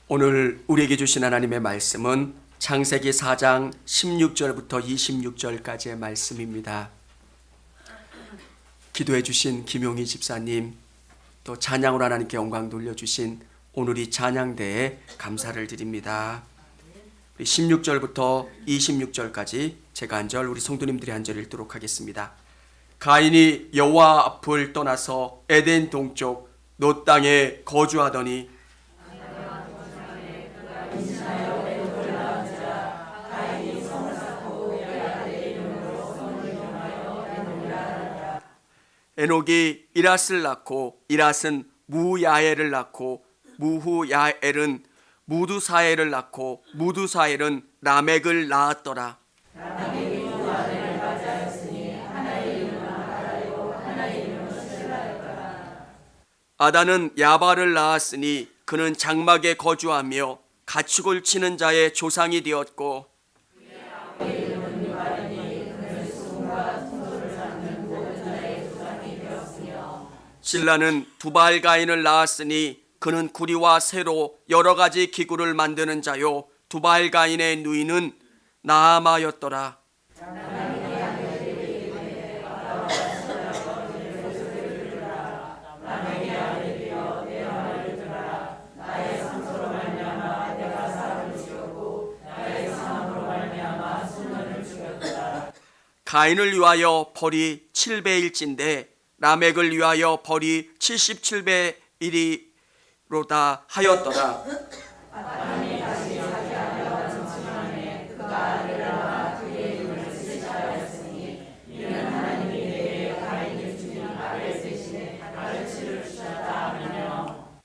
오늘 우리에게 주신 하나님의 말씀은 창세기 4장 16절부터 26절까지의 말씀입니다. 기도해 주신 김용희 집사님, 또 찬양으로 하나님께 영광 돌려주신 오늘 이 찬양대에 감사를 드립니다. 16절부터 26절까지 제가 한 절, 우리 성도님들이 한 절 읽도록 하겠습니다. 가인이 여호와 앞을 떠나서 에덴 동쪽 노 땅에 거주하더니 에녹이 이랏을 낳고 이랏은 무야엘을 낳고 무후야엘은 무두사엘을 낳고 무두사엘은 라멕을 낳았더라. 라멕이 두 아들을 맞이하였으니 하나의 이름은 아다이고 하나의 이름은 셀라였더라. 아다는 야발을 낳았으니 그는 장막에 거주하며 가축을 치는 자의 조상이 되었고 실라는 두발 가인을 낳았으니 그는 구리와 새로 여러 가지 기구를 만드는 자요 두발 가인의 누이는 나아마였더라. 가인을 위하여 벌이 7배일진데 라멕을 위하여 벌이 77배이리로다 하였더라.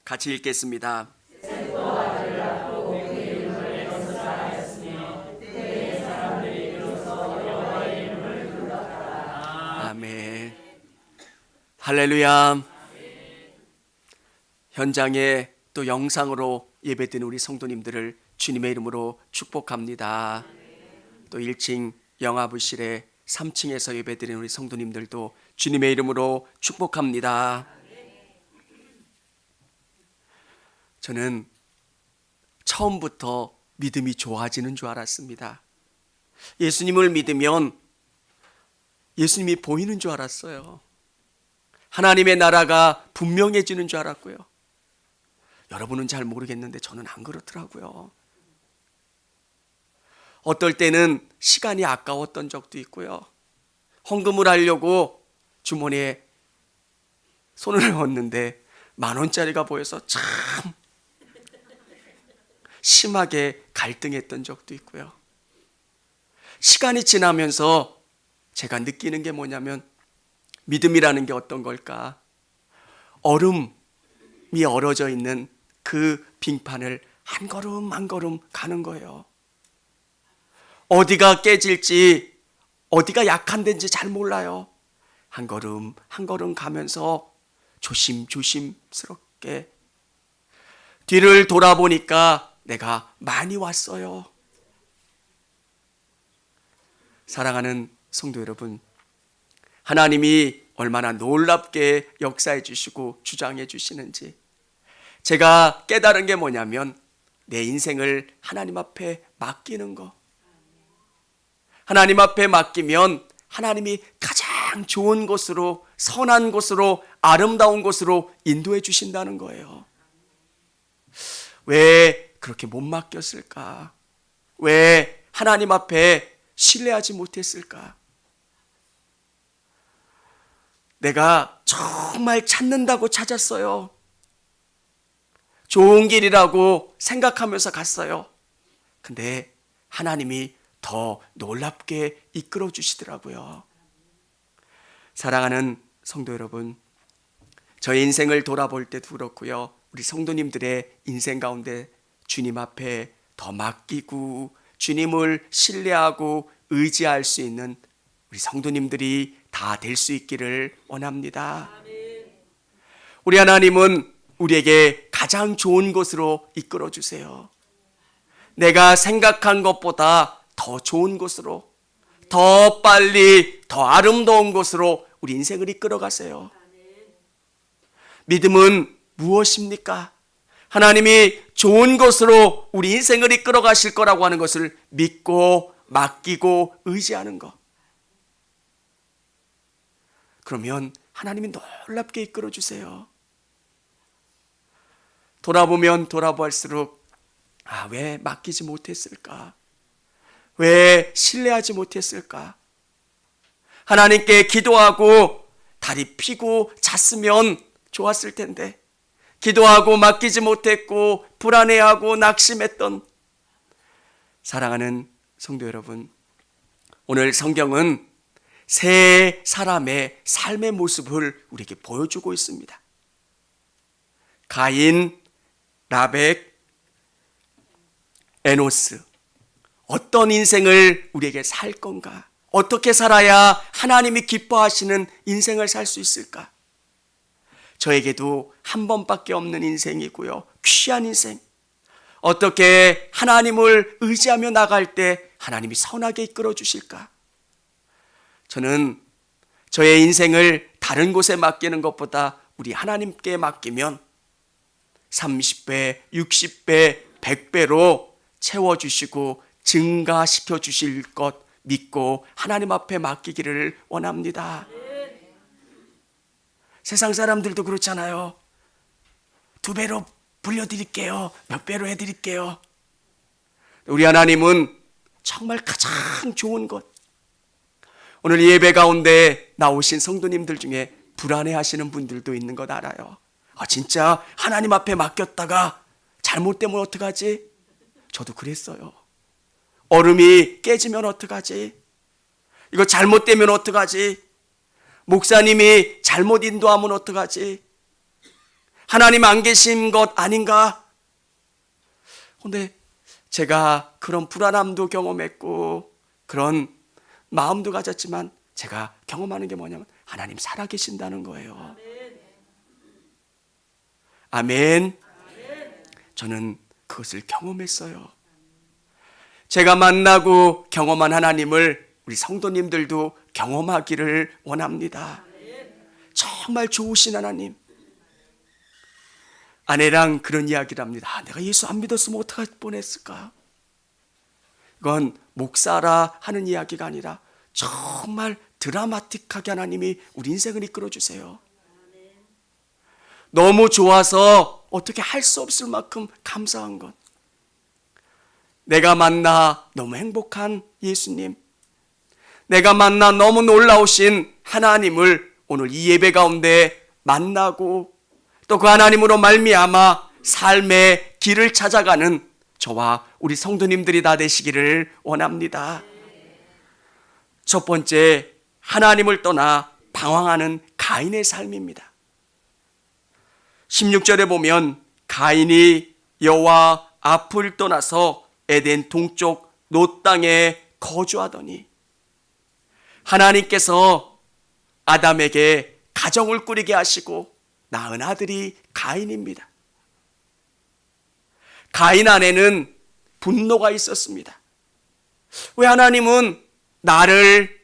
같이 읽겠습니다. 아멘. 할렐루야. 현장에 또 영상으로 예배드리는 우리 성도님들을 주님의 이름으로 축복합니다. 또 1층 영화부실에 3층에서 예배드리는 우리 성도님들도 주님의 이름으로 축복합니다. 저는 처음부터 믿음이 좋아지는 줄 알았습니다. 예수님을 믿으면 예수님이 보이는 줄 알았어요. 하나님의 나라가 분명해지는 줄 알았고요. 여러분은 잘 모르겠는데 저는 안 그렇더라고요. 어떨 때는 시간이 아까웠던 적도 있고요. 헌금을 하려고 주머니에 손을 넣었는데 10,000원짜리가 보여서 참 심하게 갈등했던 적도 있고요. 시간이 지나면서 제가 느끼는 게 뭐냐면 믿음이라는 게 어떤 걸까? 얼음이 얼어져 있는 그 빙판을 한 걸음 한 걸음 가는 거예요. 어디가 깨질지, 어디가 약한 데인지 잘 몰라요. 한 걸음 한 걸음 가면서 조심스럽게 뒤를 돌아보니까 내가 많이 왔어요. 사랑하는 성도 여러분, 하나님이 얼마나 놀랍게 역사해 주시고 주장해 주시는지 제가 깨달은 게 뭐냐면 내 인생을 하나님 앞에 맡기는 거. 하나님 앞에 맡기면 하나님이 가장 좋은 곳으로, 선한 곳으로, 아름다운 곳으로 인도해 주신다는 거예요. 왜 그렇게 못 맡겼을까? 왜 하나님 앞에 신뢰하지 못했을까? 내가 정말 찾는다고 찾았어요. 좋은 길이라고 생각하면서 갔어요. 근데 하나님이 더 놀랍게 이끌어 주시더라고요. 사랑하는 성도 여러분, 저의 인생을 돌아볼 때도 그렇고요. 우리 성도님들의 인생 가운데 주님 앞에 더 맡기고 주님을 신뢰하고 의지할 수 있는 우리 성도님들이 다 될 수 있기를 원합니다. 우리 하나님은 우리에게 가장 좋은 곳으로 이끌어 주세요. 내가 생각한 것보다 더 좋은 곳으로, 더 빨리, 더 아름다운 곳으로 우리 인생을 이끌어 가세요. 믿음은 무엇입니까? 하나님이 좋은 것으로 우리 인생을 이끌어 가실 거라고 하는 것을 믿고 맡기고 의지하는 것. 그러면 하나님이 놀랍게 이끌어 주세요. 돌아보면 돌아볼수록 왜 맡기지 못했을까? 왜 신뢰하지 못했을까? 하나님께 기도하고 다리 펴고 잤으면 좋았을 텐데, 기도하고 맡기지 못했고 불안해하고 낙심했던 사랑하는 성도 여러분, 오늘 성경은 세 사람의 삶의 모습을 우리에게 보여주고 있습니다. 가인, 라벡, 에노스. 어떤 인생을 우리에게 살 건가? 어떻게 살아야 하나님이 기뻐하시는 인생을 살 수 있을까? 저에게도 한 번밖에 없는 인생이고요, 귀한 인생. 어떻게 하나님을 의지하며 나갈 때 하나님이 선하게 이끌어 주실까? 저는 저의 인생을 다른 곳에 맡기는 것보다 우리 하나님께 맡기면 30배, 60배, 100배로 채워주시고 증가시켜 주실 것 믿고 하나님 앞에 맡기기를 원합니다. 세상 사람들도 그렇잖아요. 2배로 불려드릴게요. 몇 배로 해드릴게요. 우리 하나님은 정말 가장 좋은 것. 오늘 예배 가운데 나오신 성도님들 중에 불안해하시는 분들도 있는 것 알아요. 진짜 하나님 앞에 맡겼다가 잘못되면 어떡하지? 저도 그랬어요. 얼음이 깨지면 어떡하지? 이거 잘못되면 어떡하지? 목사님이 잘못 인도하면 어떡하지? 하나님 안 계신 것 아닌가? 근데 제가 그런 불안함도 경험했고 그런 마음도 가졌지만 제가 경험하는 게 뭐냐면 하나님 살아계신다는 거예요. 아멘. 저는 그것을 경험했어요. 제가 만나고 경험한 하나님을 우리 성도님들도 경험하기를 원합니다. 정말 좋으신 하나님. 아내랑 그런 이야기를 합니다. 내가 예수 안 믿었으면 어떡할 뻔했을까? 이건 목사라 하는 이야기가 아니라 정말 드라마틱하게 하나님이 우리 인생을 이끌어 주세요. 너무 좋아서 어떻게 할 수 없을 만큼 감사한 것. 내가 만나 너무 행복한 예수님, 내가 만나 너무 놀라우신 하나님을 오늘 이 예배 가운데 만나고 또 그 하나님으로 말미암아 삶의 길을 찾아가는 저와 우리 성도님들이 다 되시기를 원합니다. 첫 번째, 하나님을 떠나 방황하는 가인의 삶입니다. 16절에 보면 가인이 여호와 앞을 떠나서 에덴 동쪽 놋 땅에 거주하더니 하나님께서 아담에게 가정을 꾸리게 하시고 낳은 아들이 가인입니다. 가인 안에는 분노가 있었습니다. 왜 하나님은 나를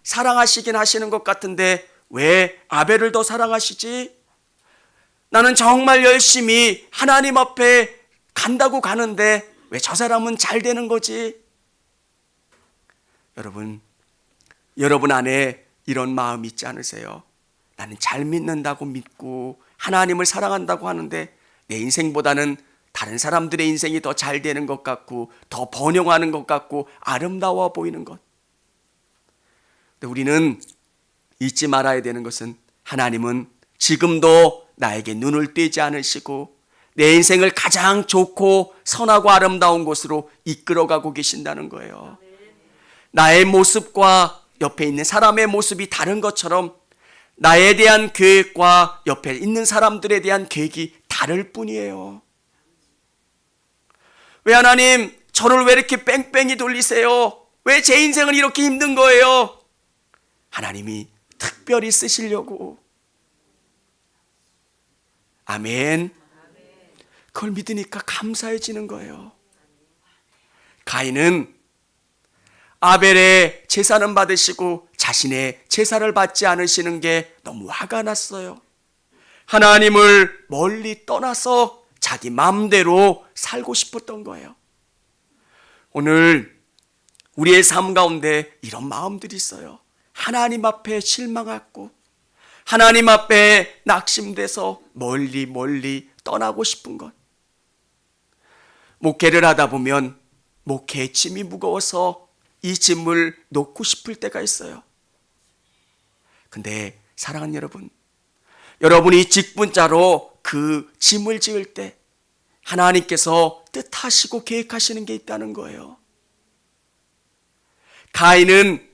사랑하시긴 하시는 것 같은데 왜 아벨을 더 사랑하시지? 나는 정말 열심히 하나님 앞에 간다고 가는데 왜 저 사람은 잘 되는 거지? 여러분 안에 이런 마음 있지 않으세요? 나는 잘 믿는다고 믿고 하나님을 사랑한다고 하는데 내 인생보다는 다른 사람들의 인생이 더 잘 되는 것 같고 더 번영하는 것 같고 아름다워 보이는 것. 근데 우리는 잊지 말아야 되는 것은 하나님은 지금도 나에게 눈을 떼지 않으시고 내 인생을 가장 좋고 선하고 아름다운 곳으로 이끌어가고 계신다는 거예요. 나의 모습과 옆에 있는 사람의 모습이 다른 것처럼 나에 대한 계획과 옆에 있는 사람들에 대한 계획이 다를 뿐이에요. 왜 하나님 저를 왜 이렇게 뺑뺑이 돌리세요? 왜 제 인생은 이렇게 힘든 거예요? 하나님이 특별히 쓰시려고. 아멘. 그걸 믿으니까 감사해지는 거예요. 가인은 아벨의 제사는 받으시고 자신의 제사를 받지 않으시는 게 너무 화가 났어요. 하나님을 멀리 떠나서 자기 마음대로 살고 싶었던 거예요. 오늘 우리의 삶 가운데 이런 마음들이 있어요. 하나님 앞에 실망하고 하나님 앞에 낙심돼서 멀리 떠나고 싶은 것. 목회를 하다 보면 목회의 짐이 무거워서 이 짐을 놓고 싶을 때가 있어요. 근데 사랑하는 여러분, 여러분이 직분자로 그 짐을 지을 때 하나님께서 뜻하시고 계획하시는 게 있다는 거예요. 가인은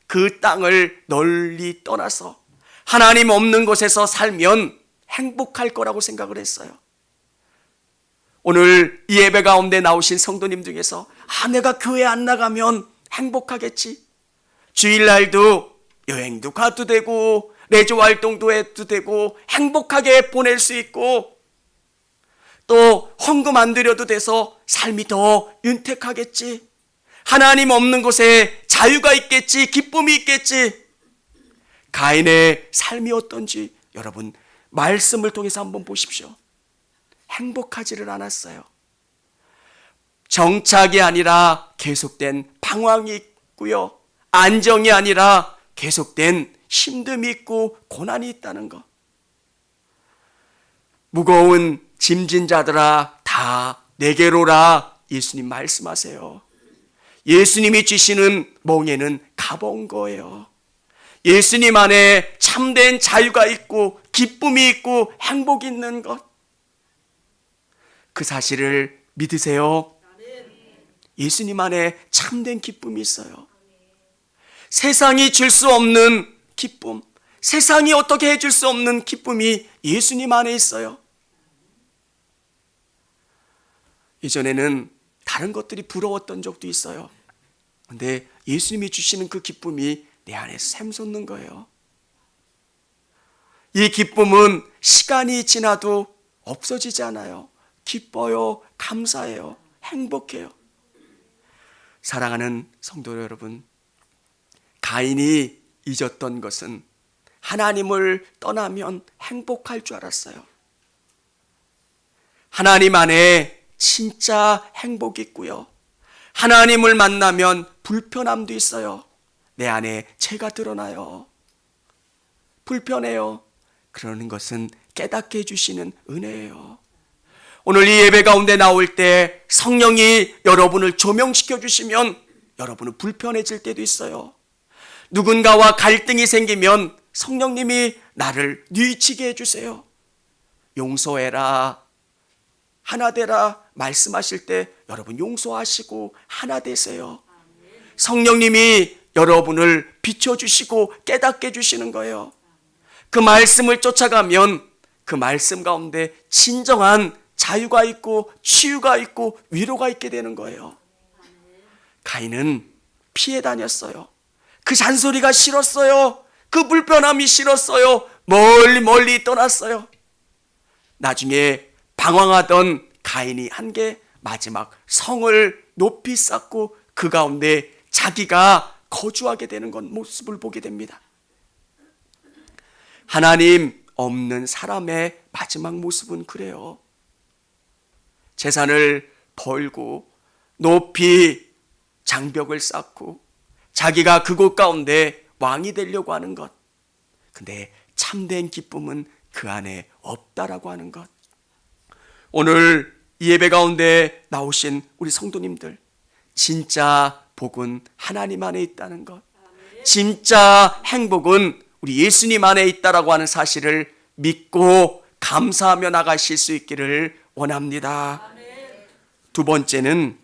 그 땅을 널리 떠나서 하나님 없는 곳에서 살면 행복할 거라고 생각을 했어요. 오늘 이 예배 가운데 나오신 성도님 중에서 내가 교회 안 나가면 행복하겠지. 주일날도 여행도 가도 되고 레저 활동도 해도 되고 행복하게 보낼 수 있고 또 헌금 안 드려도 돼서 삶이 더 윤택하겠지. 하나님 없는 곳에 자유가 있겠지. 기쁨이 있겠지. 가인의 삶이 어떤지 여러분 말씀을 통해서 한번 보십시오. 행복하지를 않았어요. 정착이 아니라 계속된 방황이 있고요. 안정이 아니라 계속된 힘듦이 있고 고난이 있다는 것. 무거운 짐진 자들아 다 내게로라 예수님 말씀하세요. 예수님이 주시는 멍에는 가벼운 거예요. 예수님 안에 참된 자유가 있고 기쁨이 있고 행복이 있는 것. 그 사실을 믿으세요. 예수님 안에 참된 기쁨이 있어요. 세상이 줄 수 없는 기쁨, 세상이 어떻게 해줄 수 없는 기쁨이 예수님 안에 있어요. 이전에는 다른 것들이 부러웠던 적도 있어요. 근데 예수님이 주시는 그 기쁨이 내 안에 샘솟는 거예요. 이 기쁨은 시간이 지나도 없어지지 않아요. 기뻐요, 감사해요, 행복해요. 사랑하는 성도 여러분, 가인이 잊었던 것은 하나님을 떠나면 행복할 줄 알았어요. 하나님 안에 진짜 행복이 있고요. 하나님을 만나면 불편함도 있어요. 내 안에 죄가 드러나요. 불편해요. 그러는 것은 깨닫게 해주시는 은혜예요. 오늘 이 예배 가운데 나올 때 성령이 여러분을 조명시켜 주시면 여러분은 불편해질 때도 있어요. 누군가와 갈등이 생기면 성령님이 나를 뉘우치게 해주세요. 용서해라, 하나 되라 말씀하실 때 여러분 용서하시고 하나 되세요. 성령님이 여러분을 비춰주시고 깨닫게 해주시는 거예요. 그 말씀을 쫓아가면 그 말씀 가운데 진정한 자유가 있고 치유가 있고 위로가 있게 되는 거예요. 가인은 피해 다녔어요. 그 잔소리가 싫었어요. 그 불편함이 싫었어요. 멀리 떠났어요. 나중에 방황하던 가인이 한 게 마지막 성을 높이 쌓고 그 가운데 자기가 거주하게 되는 건 모습을 보게 됩니다. 하나님 없는 사람의 마지막 모습은 그래요. 재산을 벌고 높이 장벽을 쌓고 자기가 그곳 가운데 왕이 되려고 하는 것. 근데 참된 기쁨은 그 안에 없다라고 하는 것. 오늘 이 예배 가운데 나오신 우리 성도님들, 진짜 복은 하나님 안에 있다는 것, 진짜 행복은 우리 예수님 안에 있다라고 하는 사실을 믿고 감사하며 나가실 수 있기를 원합니다. 두 번째는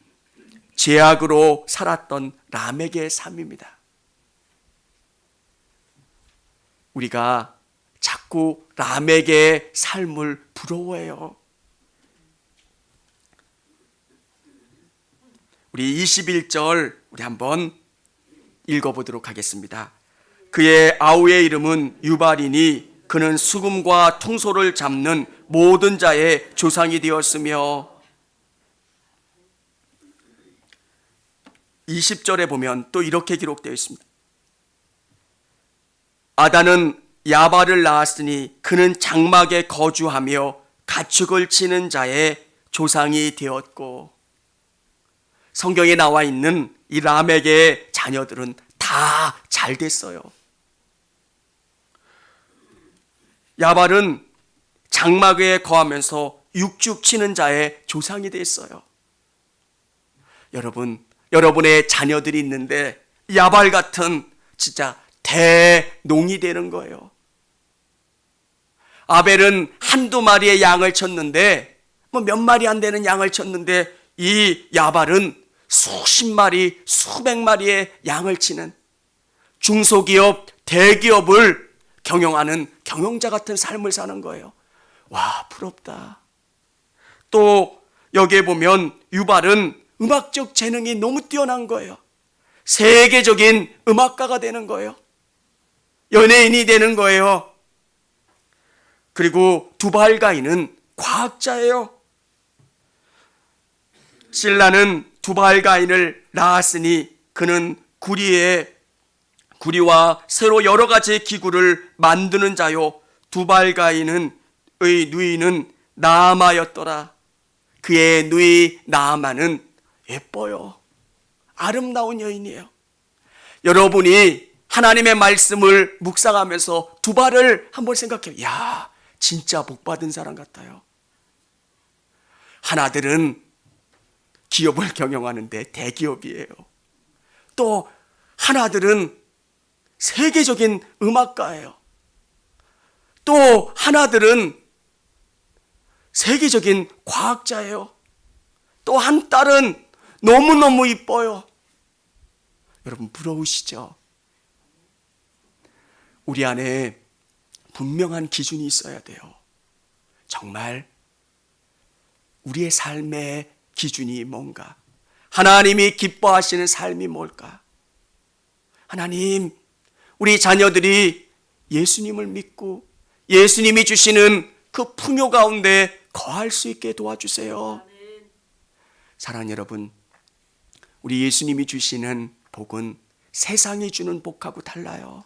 죄악으로 살았던 라멕의 삶입니다. 우리가 자꾸 라멕의 삶을 부러워해요. 우리 21절 우리 한번 읽어보도록 하겠습니다. 그의 아우의 이름은 유발이니 그는 수금과 퉁소를 잡는 모든 자의 조상이 되었으며 20절에 보면 또 이렇게 기록되어 있습니다. 아다는 야발을 낳았으니 그는 장막에 거주하며 가축을 치는 자의 조상이 되었고, 성경에 나와 있는 이 라멕의 자녀들은 다 잘 됐어요. 야발은 장막에 거하면서 육축 치는 자의 조상이 됐어요. 여러분, 여러분의 자녀들이 있는데 야발 같은 진짜 대농이 되는 거예요. 아벨은 한두 마리의 양을 쳤는데, 몇 마리 안 되는 양을 쳤는데, 이 야발은 수십 마리, 수백 마리의 양을 치는 중소기업, 대기업을 경영하는 경영자 같은 삶을 사는 거예요. 와, 부럽다. 또 여기에 보면 유발은 음악적 재능이 너무 뛰어난 거예요. 세계적인 음악가가 되는 거예요. 연예인이 되는 거예요. 그리고 두발가인은 과학자예요. 실라는 두발가인을 낳았으니 그는 구리와 새로 여러 가지 기구를 만드는 자요, 두발가인의 누이는 나아마였더라. 그의 누이 나아마는 예뻐요. 아름다운 여인이에요. 여러분이 하나님의 말씀을 묵상하면서 두발을 한번 생각해요. 야, 진짜 복받은 사람 같아요. 하나들은 기업을 경영하는데 대기업이에요. 또 하나들은 세계적인 음악가예요. 또 하나들은 세계적인 과학자예요. 또 한 딸은 너무너무 이뻐요. 여러분 부러우시죠? 우리 안에 분명한 기준이 있어야 돼요. 정말 우리의 삶의 기준이 뭔가? 하나님이 기뻐하시는 삶이 뭘까? 하나님, 우리 자녀들이 예수님을 믿고 예수님이 주시는 그 풍요 가운데 거할 수 있게 도와주세요. 사랑하는 여러분, 우리 예수님이 주시는 복은 세상이 주는 복하고 달라요.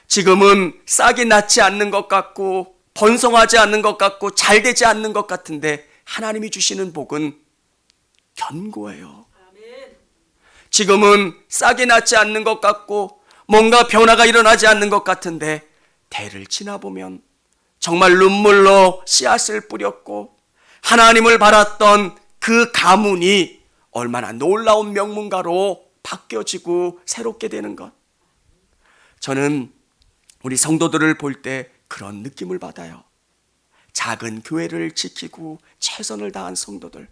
지금은 싹이 나지 않는 것 같고 번성하지 않는 것 같고 잘 되지 않는 것 같은데 하나님이 주시는 복은 견고해요. 지금은 싹이 나지 않는 것 같고 뭔가 변화가 일어나지 않는 것 같은데 대를 지나보면 정말 눈물로 씨앗을 뿌렸고 하나님을 바랐던 그 가문이 얼마나 놀라운 명문가로 바뀌어지고 새롭게 되는 것. 저는 우리 성도들을 볼 때 그런 느낌을 받아요. 작은 교회를 지키고 최선을 다한 성도들.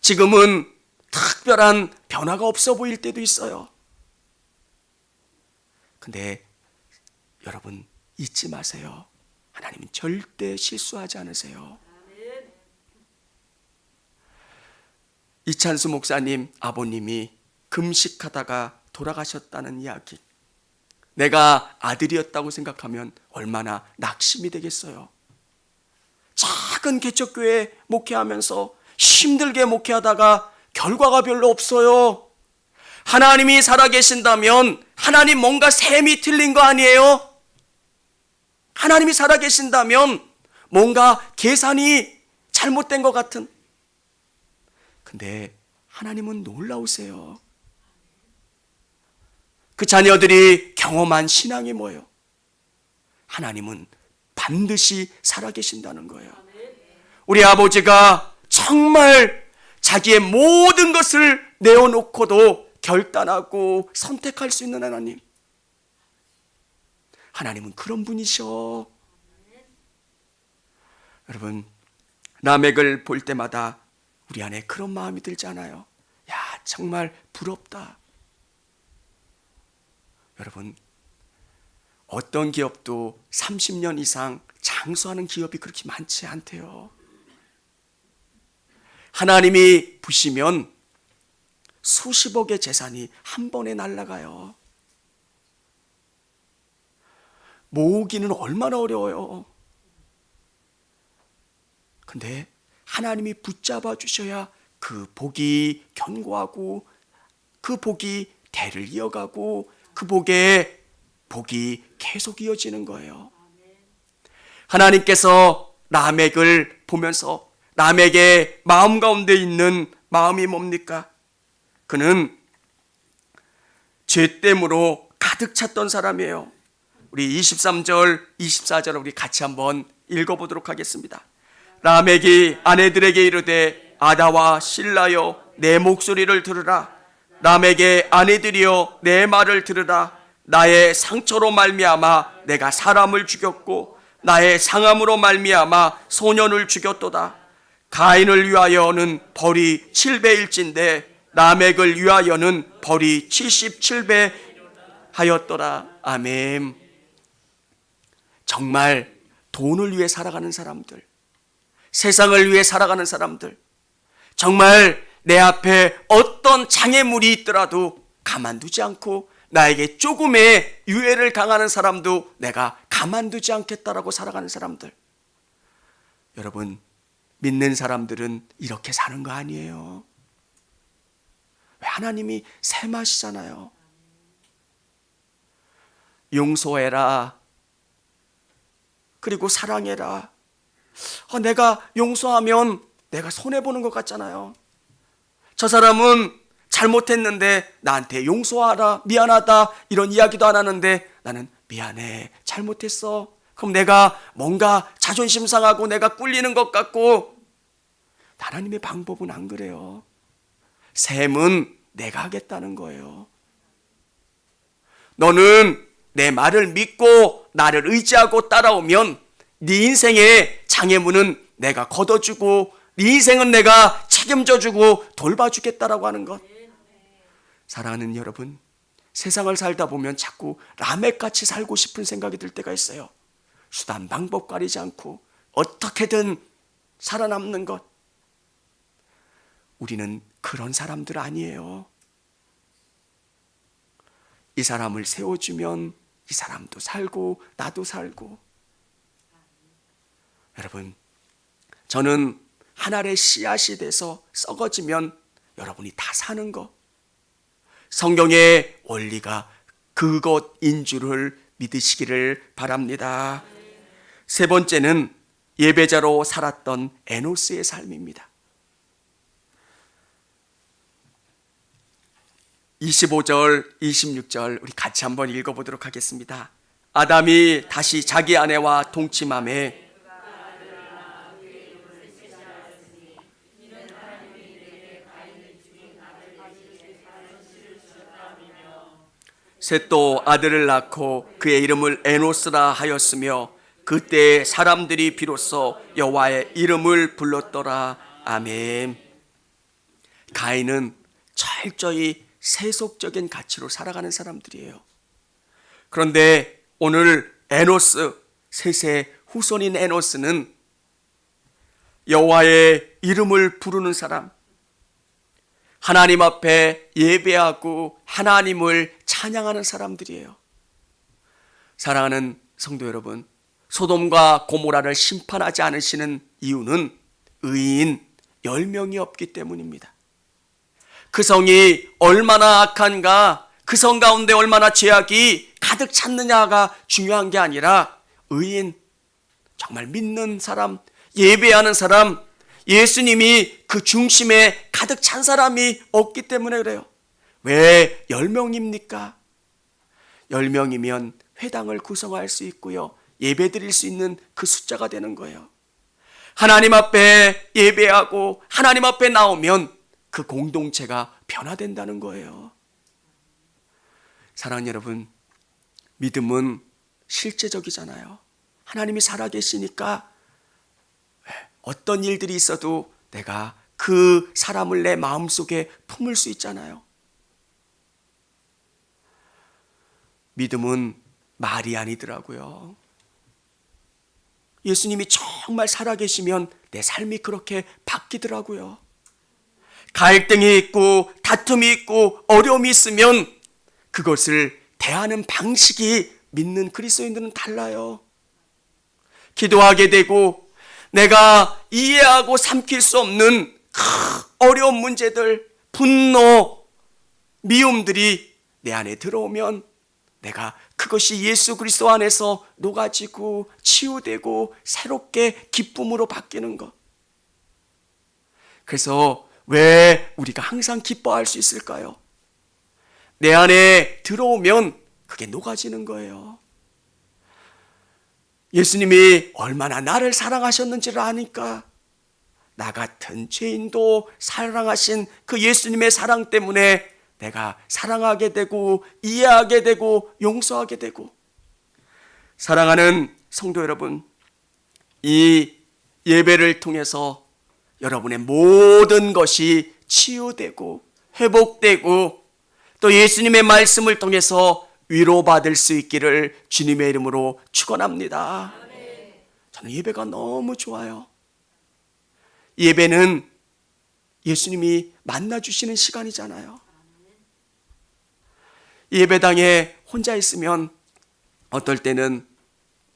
지금은 특별한 변화가 없어 보일 때도 있어요. 근데 여러분 잊지 마세요. 하나님은 절대 실수하지 않으세요. 이찬수 목사님 아버님이 금식하다가 돌아가셨다는 이야기. 내가 아들이었다고 생각하면 얼마나 낙심이 되겠어요. 작은 개척교회 목회하면서 힘들게 목회하다가 결과가 별로 없어요. 하나님이 살아계신다면 하나님 뭔가 셈이 틀린 거 아니에요? 하나님이 살아계신다면 뭔가 계산이 잘못된 것 같은. 근데 하나님은 놀라우세요. 그 자녀들이 경험한 신앙이 뭐예요? 하나님은 반드시 살아계신다는 거예요. 우리 아버지가 정말 자기의 모든 것을 내어놓고도 결단하고 선택할 수 있는 하나님. 하나님은 그런 분이셔. 여러분, 라멕을 볼 때마다 우리 안에 그런 마음이 들지 않아요? 야, 정말 부럽다. 여러분, 어떤 기업도 30년 이상 장수하는 기업이 그렇게 많지 않대요. 하나님이 부시면 수십억의 재산이 한 번에 날아가요. 모으기는 얼마나 어려워요. 근데 하나님이 붙잡아 주셔야 그 복이 견고하고 그 복이 대를 이어가고 그 복이 계속 이어지는 거예요. 하나님께서 라멕을 보면서 라멕의 마음 가운데 있는 마음이 뭡니까? 그는 죄 때문으로 가득 찼던 사람이에요. 우리 23절, 24절 우리 같이 한번 읽어보도록 하겠습니다. 라멕이 아내들에게 이르되 아다와 실라여 내 목소리를 들으라. 라멕의 아내들이여 내 말을 들으라. 나의 상처로 말미암아 내가 사람을 죽였고 나의 상함으로 말미암아 소년을 죽였도다. 가인을 위하여는 벌이 7배일진데 라멕을 위하여는 벌이 77배 하였더라. 아멘. 정말 돈을 위해 살아가는 사람들, 세상을 위해 살아가는 사람들, 정말 내 앞에 어떤 장애물이 있더라도 가만두지 않고 나에게 조금의 유해를 당하는 사람도 내가 가만두지 않겠다라고 살아가는 사람들. 여러분, 믿는 사람들은 이렇게 사는 거 아니에요. 왜? 하나님이 샘하시잖아요. 용서해라. 그리고 사랑해라. 내가 용서하면 내가 손해보는 것 같잖아요. 저 사람은 잘못했는데 나한테 용서하라, 미안하다 이런 이야기도 안 하는데 나는 미안해, 잘못했어. 그럼 내가 뭔가 자존심 상하고 내가 꿀리는 것 같고. 하나님의 방법은 안 그래요. 셈은 내가 하겠다는 거예요. 너는 내 말을 믿고 나를 의지하고 따라오면 네 인생의 장애물은 내가 걷어주고 네 인생은 내가 책임져주고 돌봐주겠다라고 하는 것. 사랑하는 여러분, 세상을 살다 보면 자꾸 라멕같이 살고 싶은 생각이 들 때가 있어요. 수단 방법 가리지 않고 어떻게든 살아남는 것. 우리는 그런 사람들 아니에요. 이 사람을 세워주면 이 사람도 살고 나도 살고. 여러분, 저는 한 알의 씨앗이 돼서 썩어지면 여러분이 다 사는 것, 성경의 원리가 그것인 줄을 믿으시기를 바랍니다. 세 번째는 예배자로 살았던 에노스의 삶입니다. 25절, 26절 우리 같이 한번 읽어보도록 하겠습니다. 아담이 다시 자기 아내와 동침함에 셋도 아들을 낳고 그의 이름을 에노스라 하였으며 그때 사람들이 비로소 여호와의 이름을 불렀더라. 아멘. 가인은 철저히 세속적인 가치로 살아가는 사람들이에요. 그런데 오늘 에노스, 셋의 후손인 에노스는 여호와의 이름을 부르는 사람, 하나님 앞에 예배하고 하나님을 찬양하는 사람들이에요. 사랑하는 성도 여러분, 소돔과 고모라를 심판하지 않으시는 이유는 의인 10명이 없기 때문입니다. 그 성이 얼마나 악한가, 그 성 가운데 얼마나 죄악이 가득 찼느냐가 중요한 게 아니라 의인, 정말 믿는 사람, 예배하는 사람, 예수님이 그 중심에 가득 찬 사람이 없기 때문에 그래요. 왜 10명입니까? 10명이면 회당을 구성할 수 있고요, 예배 드릴 수 있는 그 숫자가 되는 거예요. 하나님 앞에 예배하고 하나님 앞에 나오면 그 공동체가 변화된다는 거예요. 사랑하는 여러분, 믿음은 실제적이잖아요. 하나님이 살아계시니까 어떤 일들이 있어도 내가 그 사람을 내 마음속에 품을 수 있잖아요. 믿음은 말이 아니더라고요. 예수님이 정말 살아계시면 내 삶이 그렇게 바뀌더라고요. 갈등이 있고 다툼이 있고 어려움이 있으면 그것을 대하는 방식이 믿는 그리스도인들은 달라요. 기도하게 되고 내가 이해하고 삼킬 수 없는 어려운 문제들, 분노, 미움들이 내 안에 들어오면 내가 그것이 예수 그리스도 안에서 녹아지고 치유되고 새롭게 기쁨으로 바뀌는 것. 그래서 왜 우리가 항상 기뻐할 수 있을까요? 내 안에 들어오면 그게 녹아지는 거예요. 예수님이 얼마나 나를 사랑하셨는지를 아니까 나 같은 죄인도 사랑하신 그 예수님의 사랑 때문에 내가 사랑하게 되고 이해하게 되고 용서하게 되고. 사랑하는 성도 여러분, 이 예배를 통해서 여러분의 모든 것이 치유되고 회복되고 또 예수님의 말씀을 통해서 위로받을 수 있기를 주님의 이름으로 축원합니다. 저는 예배가 너무 좋아요. 예배는 예수님이 만나주시는 시간이잖아요. 예배당에 혼자 있으면 어떨 때는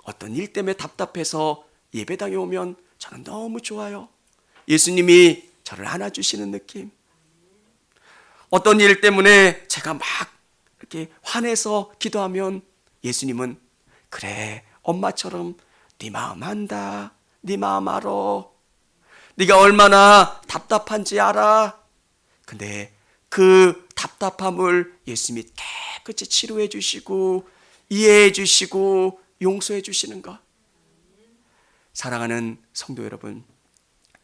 어떤 일 때문에 답답해서 예배당에 오면 저는 너무 좋아요. 예수님이 저를 안아주시는 느낌. 어떤 일 때문에 제가 막 이렇게 화내서 기도하면 예수님은 그래, 엄마처럼 네 마음 안다, 네 마음 알아, 네가 얼마나 답답한지 알아. 근데 그 답답함을 예수님이 깨끗이 치료해 주시고 이해해 주시고 용서해 주시는 것. 사랑하는 성도 여러분,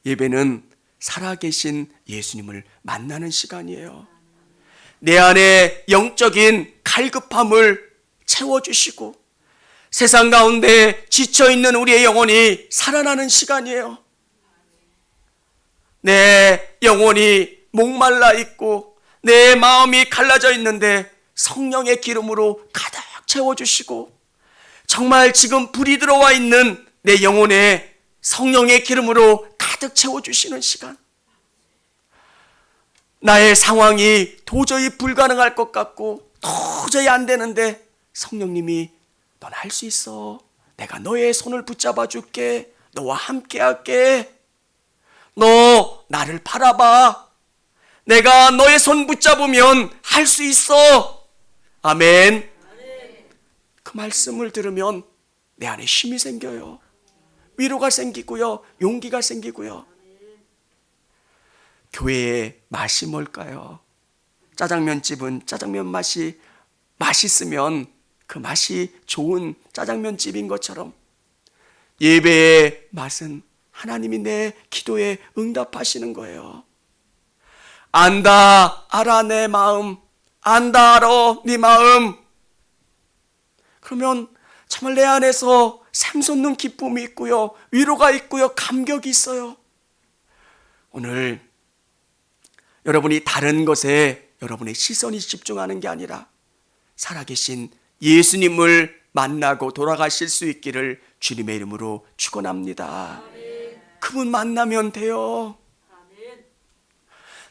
예배는 살아계신 예수님을 만나는 시간이에요. 내 안에 영적인 갈급함을 채워주시고 세상 가운데 지쳐있는 우리의 영혼이 살아나는 시간이에요. 내 영혼이 목말라 있고 내 마음이 갈라져 있는데 성령의 기름으로 가득 채워주시고 정말 지금 불이 들어와 있는 내 영혼에 성령의 기름으로 가득 채워주시는 시간. 나의 상황이 도저히 불가능할 것 같고 도저히 안 되는데 성령님이 넌 할 수 있어. 내가 너의 손을 붙잡아 줄게. 너와 함께 할게. 너 나를 바라봐. 내가 너의 손 붙잡으면 할 수 있어. 아멘. 그 말씀을 들으면 내 안에 힘이 생겨요. 위로가 생기고요. 용기가 생기고요. 교회의 맛이 뭘까요? 짜장면집은 짜장면 맛이 맛있으면 그 맛이 좋은 짜장면집인 것처럼 예배의 맛은 하나님이 내 기도에 응답하시는 거예요. 안다 알아 내 마음, 안다 알아 네 마음. 그러면 정말 내 안에서 샘솟는 기쁨이 있고요, 위로가 있고요, 감격이 있어요. 오늘 여러분이 다른 것에 여러분의 시선이 집중하는 게 아니라 살아계신 예수님을 만나고 돌아가실 수 있기를 주님의 이름으로 축원합니다. 그분 만나면 돼요.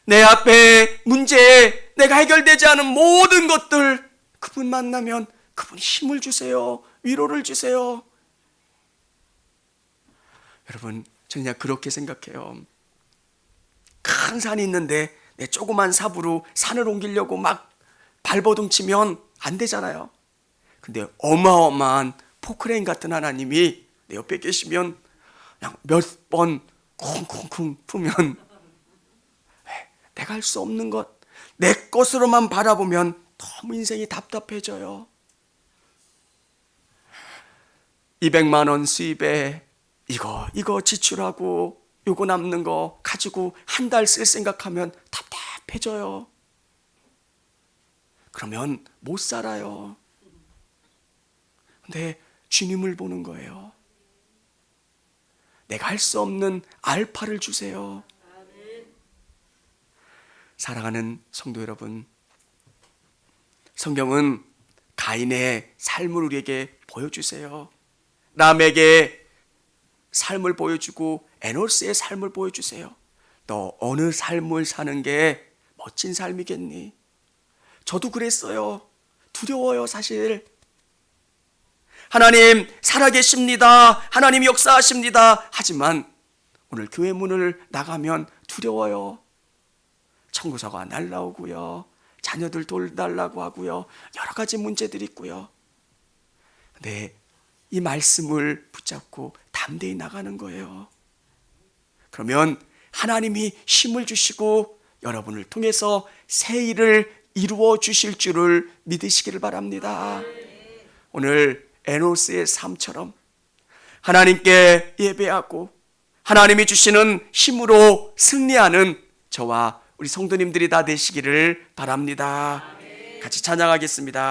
내 앞에 문제, 내가 해결되지 않은 모든 것들 그분 만나면 그분 힘을 주세요. 위로를 주세요. 여러분, 저는 그냥 그렇게 생각해요. 큰 산이 있는데 내 조그만 삽으로 산을 옮기려고 막 발버둥 치면 안 되잖아요. 근데 어마어마한 포크레인 같은 하나님이 내 옆에 계시면 그냥 몇 번 쿵쿵쿵 풀면 내가 할 수 없는 것, 내 것으로만 바라보면 너무 인생이 답답해져요. 200만 원 수입에 이거 지출하고 요거 남는 거 가지고 한 달 쓸 생각하면 답답해져요. 그러면 못 살아요. 근데 주님을 보는 거예요. 내가 할 수 없는 알파를 주세요. 사랑하는 성도 여러분, 성경은 가인의 삶을 우리에게 보여주세요. 람에게 삶을 보여주고 에노스의 삶을 보여주세요. 너 어느 삶을 사는 게 멋진 삶이겠니? 저도 그랬어요. 두려워요, 사실. 하나님 살아계십니다. 하나님 역사하십니다. 하지만 오늘 교회 문을 나가면 두려워요. 청구서가 날라오고요, 자녀들 돌달라고 하고요. 여러 가지 문제들이 있고요. 네, 이 말씀을 붙잡고 담대히 나가는 거예요. 그러면 하나님이 힘을 주시고 여러분을 통해서 새 일을 이루어 주실 줄을 믿으시기를 바랍니다. 오늘 에노스의 삶처럼 하나님께 예배하고 하나님이 주시는 힘으로 승리하는 저와 우리 성도님들이 다 되시기를 바랍니다. 같이 찬양하겠습니다.